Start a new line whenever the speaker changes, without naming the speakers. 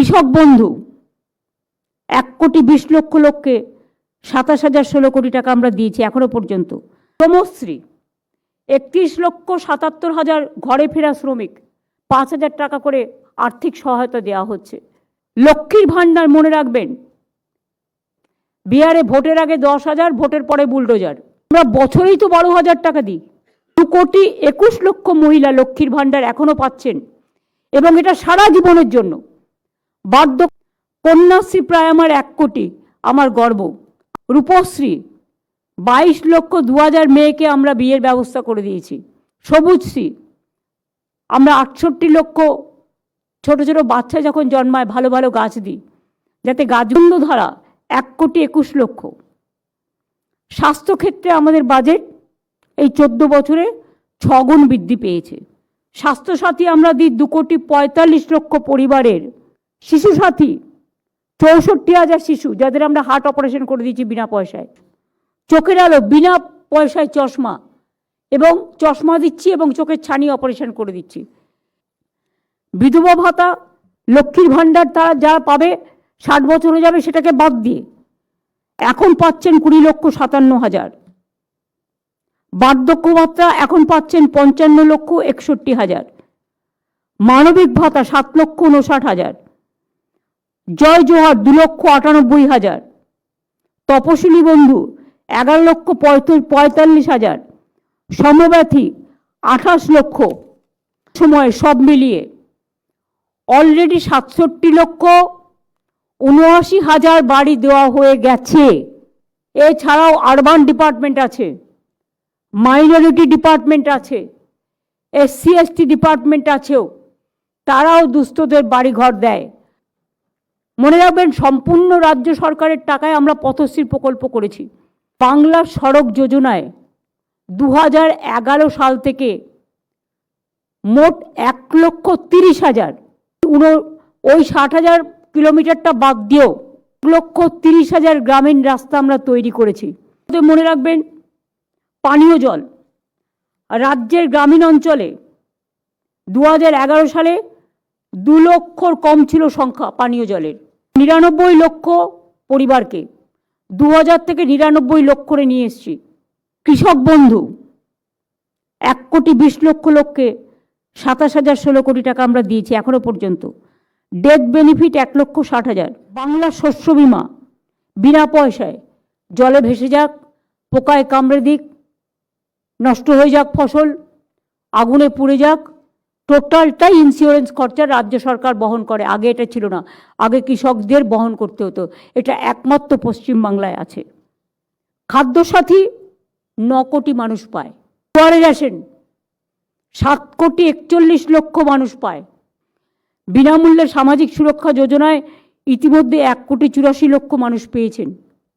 কৃষক বন্ধু 1,20,00,000 লোককে 27,016 কোটি টাকা আমরা দিয়েছি এখনো পর্যন্ত। শ্রমশ্রী 31,77,000 ঘরে ফেরা শ্রমিক 5,000 টাকা করে আর্থিক সহায়তা দেওয়া হচ্ছে। লক্ষ্মীর ভাণ্ডার মনে রাখবেন, বিহারে ভোটের আগে 10,000, ভোটের পরে বুলডোজার। আমরা বছরেই তো 12,000 টাকা দিই। 2,21,00,000 মহিলা লক্ষ্মীর ভাণ্ডার এখনো পাচ্ছেন এবং এটা সারা জীবনের জন্য। বার্ধ কন্যাশ্রী প্রায় আমার 1 কোটি, আমার গর্ব। রূপশ্রী 22,02,000 মেয়েকে আমরা বিয়ের ব্যবস্থা করে দিয়েছি। সবুজশ্রী আমরা 68 লক্ষ ছোট ছোট বাচ্চা যখন জন্মায় ভালো ভালো গাছ দিই, যাতে গাছবন্ধধারা 1,21,00,000। স্বাস্থ্যক্ষেত্রে আমাদের বাজেট এই 14 বছরে 6 গুণ বৃদ্ধি পেয়েছে। স্বাস্থ্যসাথী আমরা দিই 2,45,00,000 পরিবারের। শিশু সাথী 64,000 শিশু যাদের আমরা হার্ট অপারেশন করে দিয়েছি বিনা পয়সায়। চোখের আলো বিনা পয়সায় চশমা এবং চশমা দিচ্ছি এবং চোখের ছানি অপারেশন করে দিচ্ছি। বিধবা ভাতা, লক্ষ্মীর ভাণ্ডার তারা যারা পাবে 60 বছর হয়ে যাবে সেটাকে বাদ দিয়ে এখন পাচ্ছেন 20,57,000। বার্ধক্য ভাতা এখন পাচ্ছেন 55,61,000। মানবিক ভাতা 7,59,000। জয় জোহার 2,98,000। তপশিলি বন্ধু 11,45,000। সমব্যথী 28 লক্ষ। সময় সব মিলিয়ে অলরেডি 67,79,000 বাড়ি দেওয়া হয়ে গেছে। এছাড়াও আরবান ডিপার্টমেন্ট আছে, মাইনরিটি ডিপার্টমেন্ট আছে, SC ST ডিপার্টমেন্ট আছেও, তারাও দুস্থদের বাড়ি ঘর দেয়। মনে রাখবেন, সম্পূর্ণ রাজ্য সরকারের টাকায় আমরা পথশ্রী প্রকল্প করেছি। বাংলা সড়ক যোজনায় 2011 সাল থেকে মোট 1,30,000, ওই 60,000 কিলোমিটারটা বাদ দিয়েও 1,30,000 গ্রামীণ রাস্তা আমরা তৈরি করেছি। মনে রাখবেন, পানীয় জল রাজ্যের গ্রামীণ অঞ্চলে 2011 সালে 2 লক্ষর কম ছিল সংখ্যা পানীয় জলের। 99 লক্ষ পরিবারকে 2000 থেকে 99 লক্ষ করে নিয়ে এসেছি। কৃষক বন্ধু 1,20,00,000 লোককে 27,016 কোটি টাকা আমরা দিয়েছি এখনো পর্যন্ত। Death benefit 1,60,000। বাংলা শস্য বিমা বিনা পয়সায়, জলে ভেসে যাক, পোকায় কামড়ে দিক, নষ্ট হয়ে যাক ফসল, আগুনে পুড়ে যাক, টোটালটাই ইন্স্যুরেন্স খরচা রাজ্য সরকার বহন করে। আগে এটা ছিল না, আগে কৃষকদের বহন করতে হতো। এটা একমাত্র পশ্চিমবাংলায় আছে। খাদ্যসাথী 9 কোটি মানুষ পায়। দুয়ারে রেশন 7,41,00,000 মানুষ পায়। বিনামূল্যে সামাজিক সুরক্ষা যোজনায় ইতিমধ্যে 1,84,00,000 মানুষ পেয়েছেন।